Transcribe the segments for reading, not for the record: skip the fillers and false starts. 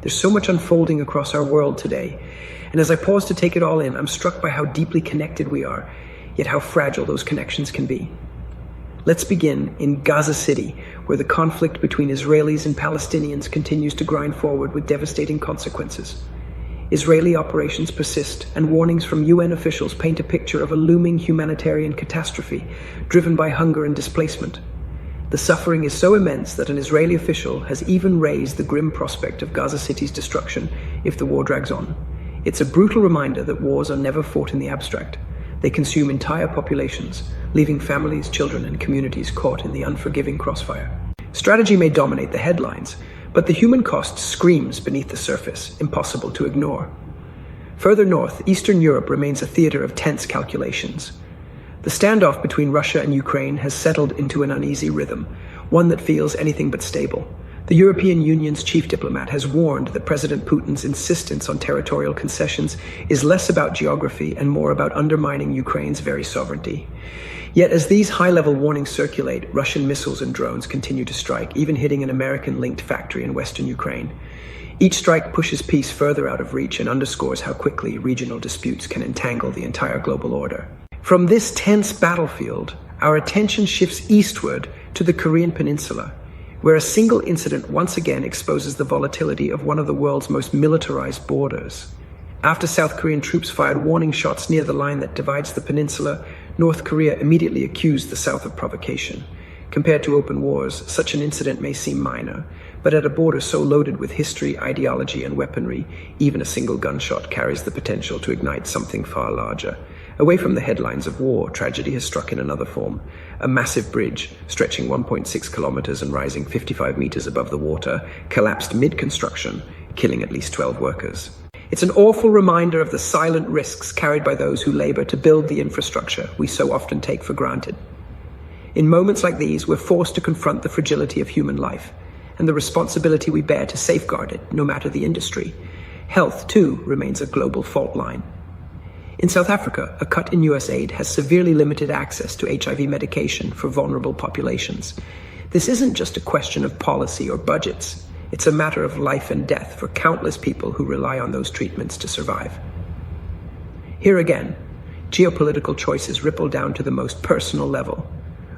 There's so much unfolding across our world today. And as I pause to take it all in, I'm struck by how deeply connected we are, yet how fragile those connections can be. Let's begin in Gaza City, where the conflict between Israelis and Palestinians continues to grind forward with devastating consequences. Israeli operations persist, and warnings from UN officials paint a picture of a looming humanitarian catastrophe driven by hunger and displacement. The suffering is so immense that an Israeli official has even raised the grim prospect of Gaza City's destruction if the war drags on. It's a brutal reminder that wars are never fought in the abstract. They consume entire populations, leaving families, children, and communities caught in the unforgiving crossfire. Strategy may dominate the headlines, but the human cost screams beneath the surface, impossible to ignore. Further north, Eastern Europe remains a theater of tense calculations. The standoff between Russia and Ukraine has settled into an uneasy rhythm, one that feels anything but stable. The European Union's chief diplomat has warned that President Putin's insistence on territorial concessions is less about geography and more about undermining Ukraine's very sovereignty. Yet as these high-level warnings circulate, Russian missiles and drones continue to strike, even hitting an American-linked factory in western Ukraine. Each strike pushes peace further out of reach and underscores how quickly regional disputes can entangle the entire global order. From this tense battlefield, our attention shifts eastward to the Korean Peninsula, where a single incident once again exposes the volatility of one of the world's most militarized borders. After South Korean troops fired warning shots near the line that divides the peninsula, North Korea immediately accused the South of provocation. Compared to open wars, such an incident may seem minor, but at a border so loaded with history, ideology, and weaponry, even a single gunshot carries the potential to ignite something far larger. Away from the headlines of war, tragedy has struck in another form. A massive bridge, stretching 1.6 kilometers and rising 55 meters above the water, collapsed mid-construction, killing at least 12 workers. It's an awful reminder of the silent risks carried by those who labor to build the infrastructure we so often take for granted. In moments like these, we're forced to confront the fragility of human life and the responsibility we bear to safeguard it, no matter the industry. Health, too, remains a global fault line. In South Africa, a cut in U.S. aid has severely limited access to HIV medication for vulnerable populations. This isn't just a question of policy or budgets. It's a matter of life and death for countless people who rely on those treatments to survive. Here again, geopolitical choices ripple down to the most personal level,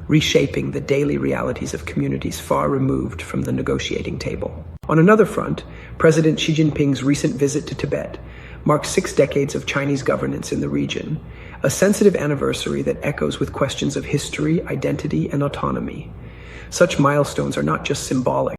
reshaping the daily realities of communities far removed from the negotiating table. On another front, President Xi Jinping's recent visit to Tibet marked 6 decades of Chinese governance in the region, a sensitive anniversary that echoes with questions of history, identity, and autonomy. Such milestones are not just symbolic,